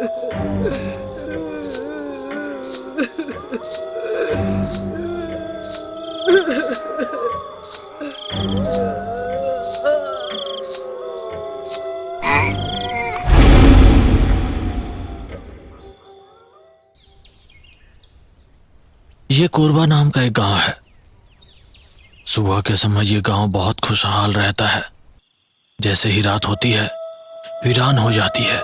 ये कोरबा नाम का एक गांव है। सुबह के समय ये गांव बहुत खुशहाल रहता है। जैसे ही रात होती है वीरान हो जाती है।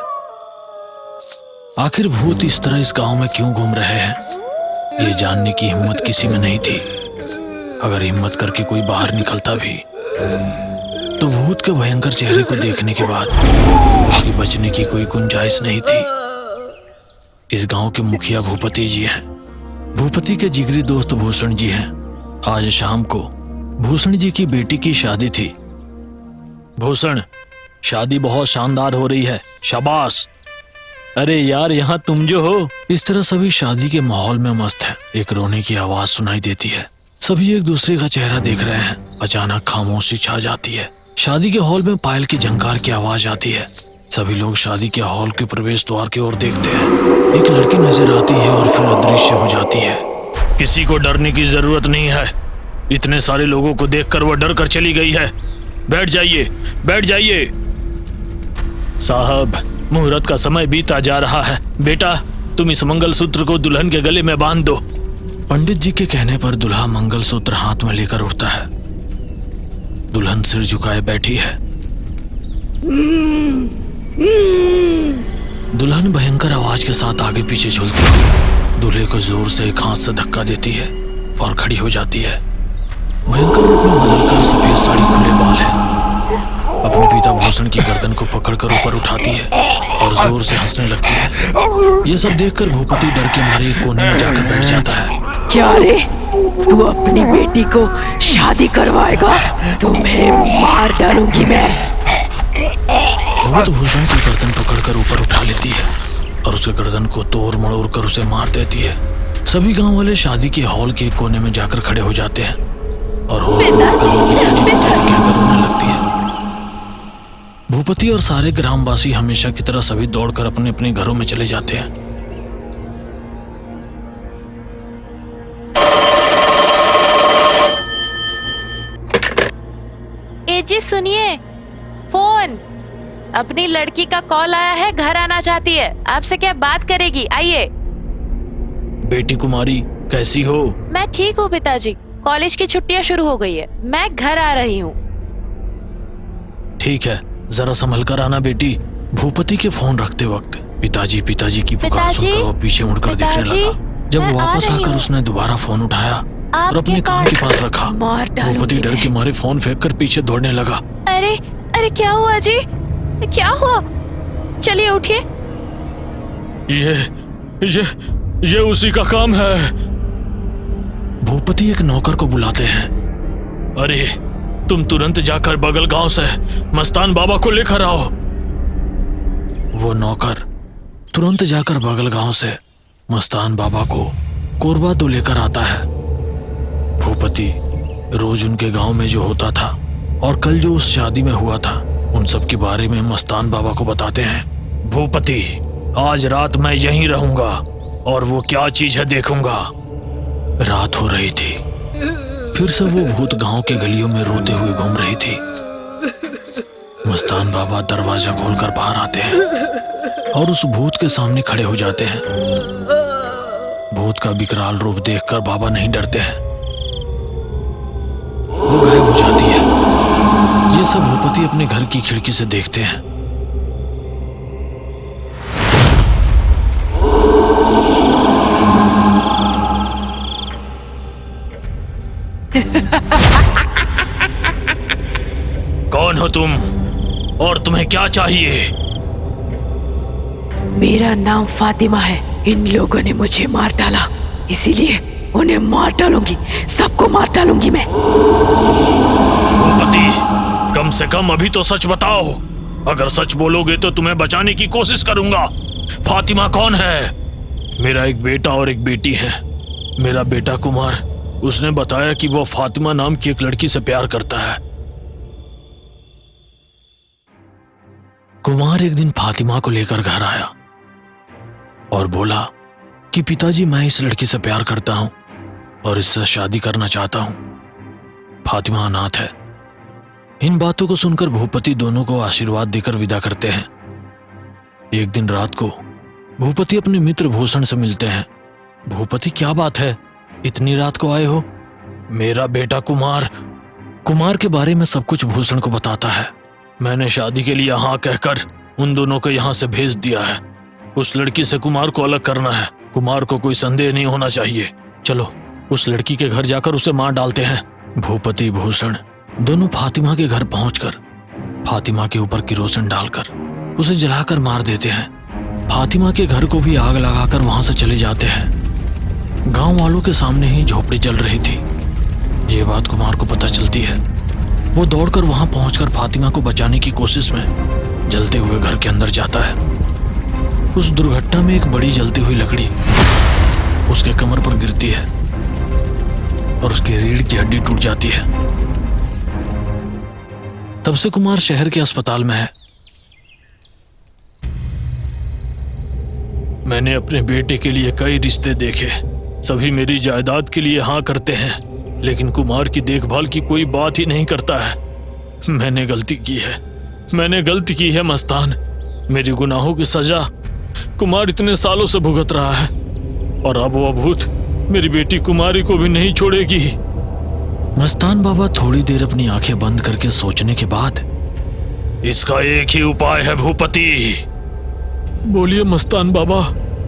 आखिर भूत इस तरह इस गांव में क्यों घूम रहे हैं, ये जानने की हिम्मत किसी में नहीं थी। अगर हिम्मत करके कोई बाहर निकलता भी तो भूत के भयंकर चेहरे को देखने के बाद उसकी बचने की कोई गुंजाइश नहीं थी। इस गांव के मुखिया भूपति जी हैं। भूपति के जिगरी दोस्त भूषण जी हैं। आज शाम को भूषण जी की बेटी की शादी थी। भूषण, शादी बहुत शानदार हो रही है, शाबाश। अरे यार, यहाँ तुम जो हो। इस तरह सभी शादी के माहौल में मस्त हैं। एक रोने की आवाज सुनाई देती है। सभी एक दूसरे का चेहरा देख रहे हैं। अचानक खामोशी छा जाती है। शादी के हॉल में पायल की झंकार की आवाज आती है। सभी लोग शादी के हॉल के प्रवेश द्वार की ओर देखते हैं। एक लड़की नजर आती है और फिर अदृश्य हो जाती है। किसी को डरने की जरूरत नहीं है। इतने सारे लोगों को देखकर वो डर कर चली गई है। बैठ जाइए, बैठ जाइए। साहब, मुहूर्त का समय बीता जा रहा है। बेटा, तुम इस मंगलसूत्र को दुल्हन के गले में बांध दो। पंडित जी के कहने पर दुल्हा मंगलसूत्र हाथ में लेकर उठता है। दुल्हन सिर झुकाए बैठी है। दुल्हन भयंकर आवाज के साथ आगे पीछे झूलती है। दूल्हे को जोर से एक हाथ से धक्का देती है और खड़ी हो जाती है। भयंकर रूप में बदलकर सफेद साड़ी, खुले बाल है। अपने पिता भूषण की गर्दन को पकड़कर ऊपर उठाती है और जोर से हंसने लगती है। ये सब देखकर भूपति डर के मारे एक कोने में जाकर बैठ जाता है। क्या रे, तू अपनी बेटी को शादी करवाएगा? तुम्हें मार डालूंगी मैं। भूत भूषण की गर्दन पकड़कर ऊपर उठा लेती है और उसके गर्दन को तोड़ मड़ोड़ कर उसे मार देती है। सभी गांव वाले शादी के हॉल के एक कोने में जाकर खड़े हो जाते हैं और रोने लगती है। भूपति और सारे ग्रामवासी हमेशा की तरह सभी दौड़कर अपने अपने घरों में चले जाते हैं। ए जी सुनिए, फोन। अपनी लड़की का कॉल आया है, घर आना चाहती है। आपसे क्या बात करेगी, आइए। बेटी कुमारी, कैसी हो? मैं ठीक हूँ पिताजी। कॉलेज की छुट्टियाँ शुरू हो गई है, मैं घर आ रही हूँ। ठीक है, जरा संभल कर आना बेटी। भूपति के फोन रखते वक्त पिताजी पिताजी की पुकार सुनकर वो पीछे मुड़कर देखने लगा। जब वापस आकर उसने दोबारा फोन उठाया और अपने कान के पास रखा, भूपति डर के मारे फोन फेंक कर पीछे दौड़ने लगा। अरे अरे, क्या हुआ जी, क्या हुआ? चलिए उठिए। ये उसी का काम है। भूपति एक नौकर को बुलाते हैं। अरे, तुम तुरंत जाकर बगल गांव से मस्तान बाबा को लेकर आओ। वो नौकर तुरंत जाकर बगल गांव से मस्तान बाबा को कोरबा तो लेकर आता है। भूपति रोज उनके गांव में जो होता था और कल जो उस शादी में हुआ था, उन सब के बारे में मस्तान बाबा को बताते हैं। भूपति, आज रात मैं यहीं रहूंगा और वो क्या चीज है देखूंगा। रात हो रही थी। फिर से वो भूत गांव के गलियों में रोते हुए घूम रही थी। मस्तान बाबा दरवाजा खोलकर बाहर आते हैं और उस भूत के सामने खड़े हो जाते हैं। भूत का विकराल रूप देखकर बाबा नहीं डरते हैं। वो गायब हो जाती है। ये सब भूपति अपने घर की खिड़की से देखते हैं। कौन हो तुम और तुम्हें क्या चाहिए? मेरा नाम फातिमा है। इन लोगों ने मुझे मार डाला, इसीलिए उन्हें मार डालूंगी। सबको मार डालूंगी मैं। भूपति, कम से कम अभी तो सच बताओ। अगर सच बोलोगे तो तुम्हें बचाने की कोशिश करूंगा। फातिमा कौन है? मेरा एक बेटा और एक बेटी है। मेरा बेटा कुमार, उसने बताया कि वो फातिमा नाम की एक लड़की से प्यार करता है। कुमार एक दिन फातिमा को लेकर घर आया। और बोला कि पिताजी, मैं इस लड़की से प्यार करता हूं और इससे शादी करना चाहता हूं। फातिमा अनाथ है। इन बातों को सुनकर भूपति दोनों को आशीर्वाद देकर विदा करते हैं। एक दिन रात को भूपति अपने मित्र भूषण से मिलते हैं। भूपति, क्या बात है, इतनी रात को आए हो? मेरा बेटा कुमार के बारे में सब कुछ भूषण को बताता है। मैंने शादी के लिए हाँ कहकर उन दोनों को यहाँ से भेज दिया है। उस लड़की से कुमार को अलग करना है। कुमार को कोई संदेह नहीं होना चाहिए। चलो उस लड़की के घर जाकर उसे मार डालते हैं। भूपति भूषण दोनों फातिमा के घर पहुंचकर फातिमा के ऊपर किरोसिन डालकर उसे जलाकर मार देते हैं। फातिमा के घर को भी आग लगाकर वहां से चले जाते हैं। गांव वालों के सामने ही झोपड़ी जल रही थी। ये बात कुमार को पता चलती है। वो दौड़कर वहां पहुंचकर फातिमा को बचाने की कोशिश में जलते हुए घर के अंदर जाता है। उस दुर्घटना में एक बड़ी जलती हुई लकड़ी उसके कमर पर गिरती है और उसकी रीढ़ की हड्डी टूट जाती है। तब से कुमार शहर के अस्पताल में है। मैंने अपने बेटे के लिए कई रिश्ते देखे, सभी मेरी जायदाद के लिए हाँ करते हैं, लेकिन कुमार की देखभाल की कोई बात ही नहीं करता है। मैंने गलती की है मस्तान। मेरी गुनाहों की सजा कुमार इतने सालों से भुगत रहा है और अब वो भूत मेरी बेटी कुमारी को भी नहीं छोड़ेगी। मस्तान बाबा थोड़ी देर अपनी आंखें बंद करके सोचने के बाद, इसका एक ही उपाय है भूपति। बोलिए मस्तान बाबा।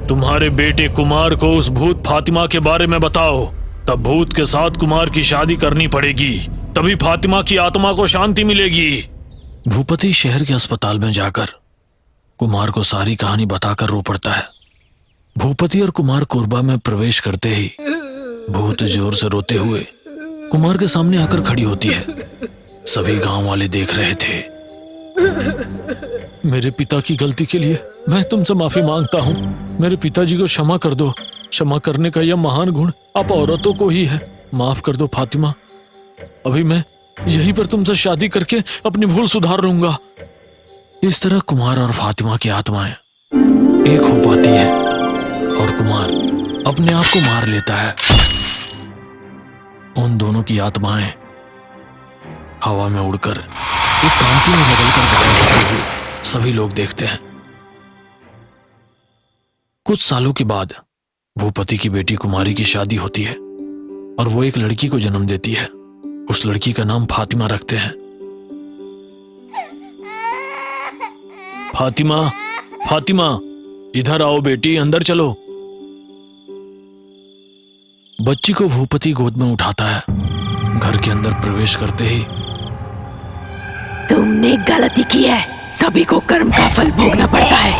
तुम्हारे बेटे कुमार को उस भूत फातिमा के बारे में बताओ, तब भूत के साथ कुमार की शादी करनी पड़ेगी, तभी फातिमा की आत्मा को शांति मिलेगी। भूपति शहर के अस्पताल में जाकर कुमार को सारी कहानी बताकर रो पड़ता है। भूपति और कुमार कुर्बा में प्रवेश करते ही भूत जोर से रोते हुए कुमार के सामने आकर खड़ी होती है। सभी गांव वाले देख रहे थे। मेरे पिता की गलती के लिए मैं तुमसे माफी मांगता हूँ। मेरे पिताजी को क्षमा कर दो। क्षमा करने का यह महान गुण आप औरतों को ही है। माफ कर दो फातिमा। अभी मैं यहीं पर तुमसे शादी करके अपनी भूल सुधार लूंगा। इस तरह कुमार और फातिमा की आत्माएं एक हो पाती है और कुमार अपने आप को मार लेता है। उन दोनों की आत्माएं हवा में उड़कर एक कांति में बदलकर गायब होते हुए सभी लोग देखते हैं। कुछ सालों के बाद भूपति की बेटी कुमारी की शादी होती है और वो एक लड़की को जन्म देती है। उस लड़की का नाम फातिमा रखते हैं। फातिमा, इधर आओ बेटी, अंदर चलो। बच्ची को भूपति गोद में उठाता है। घर के अंदर प्रवेश करते ही, तुमने गलती की है, सभी को कर्म का फल भोगना पड़ता है।